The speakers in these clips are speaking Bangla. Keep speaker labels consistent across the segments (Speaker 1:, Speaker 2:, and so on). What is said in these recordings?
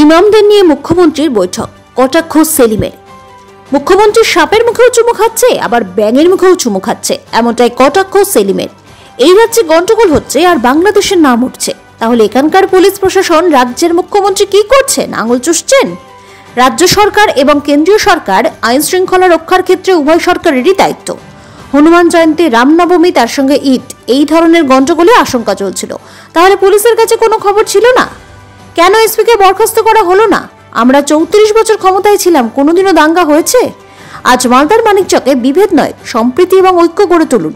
Speaker 1: ইমামদের নিয়ে মুখ্যমন্ত্রীর বৈঠক, কটাক্ষ সেলিমের। মুখ্যমন্ত্রী সাপের মুখেও চুমু খাচ্ছে, আবার ব্যাঙের মুখেও চুমু খাচ্ছে, এমনটাই কটাক্ষ সেলিমের। এই রাজ্যে গন্ডগোল হচ্ছে আর বাংলাদেশের নাম উঠছে, তাহলে এখানকার পুলিশ প্রশাসন রাজ্যের মুখ্যমন্ত্রী কি করছেন? আঙুল চুষছেন? রাজ্য সরকার এবং কেন্দ্রীয় সরকার আইন শৃঙ্খলা রক্ষার ক্ষেত্রে উভয় সরকারেরই দায়িত্ব। হনুমান জয়ন্তী, রামনবমী, তার সঙ্গে ঈদ, এই ধরনের গন্ডগোলে আশঙ্কা চলছিল। তাহলে পুলিশের কাছে কোনো খবর ছিল না? কেন এসপিকে বরখাস্ত করা হলো না? আমরা 34 বছর ক্ষমতায় ছিলাম, কোনোদিনও দাঙ্গা হয়েছে? আজ মালদার মানিকচকে বিভেদ নয়, সম্প্রীতি এবং ঐক্য গড়ে তুলুন।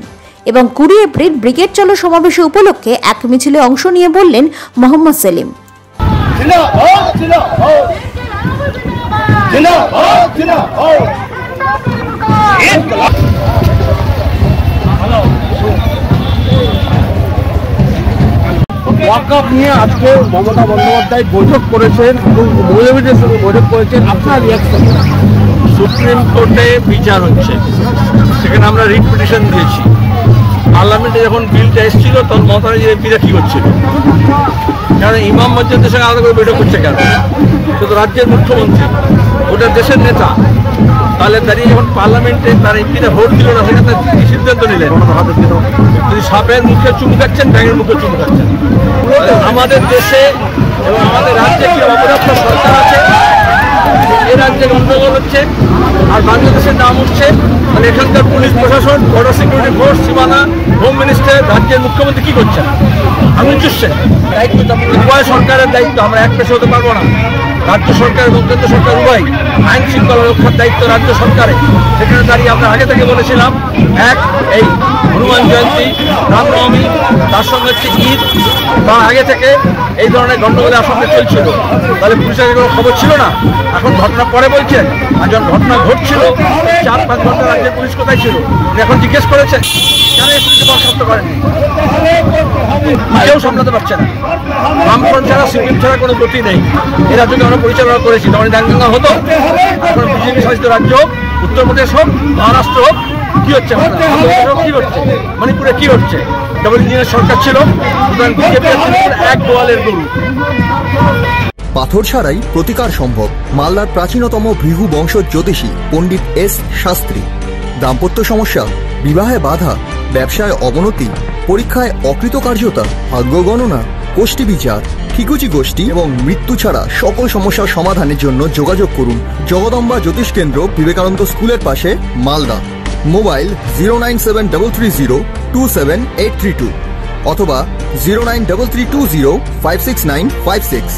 Speaker 1: এবং 20 এপ্রিল ব্রিগেড চলো সমাবেশে উপলক্ষে এক মিছিলে অংশ নিয়ে বললেন মোহাম্মদ সেলিম।
Speaker 2: ওয়াকআপ নিয়ে আজকে মমতা বন্দ্যোপাধ্যায় বৈঠক করেছেন এবং মৌলভীদের সঙ্গে বৈঠক করেছেন। আপনার রিয়াকশন?
Speaker 3: সুপ্রিম কোর্টে বিচার হচ্ছে, সেখানে আমরা রিট পিটিশন দিয়েছি। পার্লামেন্টে যখন বিলটা এসেছিল তখন মমতা এমপিরা কী করছিল? কারণ ইমাম মসজিদের সঙ্গে আলাদা করে বৈঠক করছে কেন? শুধু রাজ্যের মুখ্যমন্ত্রী, ওটা দেশের নেতা। তাহলে দাঁড়িয়ে যখন পার্লামেন্টে তার এমপিরা ভোট দিল না, সেখানে কি সিদ্ধান্ত নিলেন? যদি সাপের মুখে চুমু খাচ্ছেন, ব্যাঙের মুখে চুমু খাচ্ছেন। আমাদের দেশে এবং আমাদের রাজ্যে কি অপরাধ সরকার আছে? এ রাজ্যে গন্ডগোল হচ্ছে আর বাংলাদেশের নাম উঠছে। মানে এখানকার পুলিশ প্রশাসন, বর্ডার সিকিউরিটি ফোর্স, সীমানা, হোম মিনিস্টার, রাজ্যের মুখ্যমন্ত্রী কি করছেন? আমি চুষছেন। দায়িত্ব উভয় সরকারের দায়িত্ব, আমরা এক পেশে হতে পারবো না। রাজ্য সরকার এবং কেন্দ্র সরকার উভয় আইন শৃঙ্খলা রক্ষার দায়িত্ব রাজ্য সরকারের। সেখানে দাঁড়িয়ে আমরা আগে থেকে বলেছিলাম, এই হনুমান জয়ন্তী, রামনবমী, তার সঙ্গে হচ্ছে ঈদ, তার আগে থেকে এই ধরনের গণ্ডগোলের আশঙ্কা চলছিল। তাহলে পুলিশের কোনো খবর ছিল না? এখন ঘটনা পরে বলছেন, আর যখন ঘটনা ঘটছিল 4-5 ঘন্টা রাজ্যের পুলিশ কোথায় ছিল? এখন জিজ্ঞেস করেছেন কেন এই পুলিশকে বরখাস্ত করেননি? কেউ সামলাতে পারছে না। বামফ্রন্ট ছাড়া, সিপিএম ছাড়া কোনো গতি নেই। এই রাজ্যকে আমরা পরিচালনা করেছি, তখন দাঙ্গা হতো। এখন বিজেপি শাসিত রাজ্য হোক, উত্তরপ্রদেশ হোক, মহারাষ্ট্র হোক, কি হচ্ছে? কি হচ্ছে? মণিপুরে কি হচ্ছে? ডবল ইঞ্জিনের সরকার ছিল, সুতরাং বিজেপি এক গোয়ালের গরু।
Speaker 4: পাথর ছাড়াই প্রতিকার সম্ভব। মালদার প্রাচীনতম ভৃগু বংশ জ্যোতিষী পণ্ডিত এস শাস্ত্রী। দাম্পত্য সমস্যা, বিবাহে বাধা, ব্যবসায় অবনতি, পরীক্ষায় অকৃতকার্যতা, ভাগ্য গণনা, গোষ্ঠী বিচার, ঠিকুচি গোষ্ঠী এবং মৃত্যু ছাড়া সকল সমস্যার সমাধানের জন্য যোগাযোগ করুন জগদম্বা জ্যোতিষ কেন্দ্র, বিবেকানন্দ স্কুলের পাশে, মালদা। মোবাইল 09733027832 অথবা 09332056956।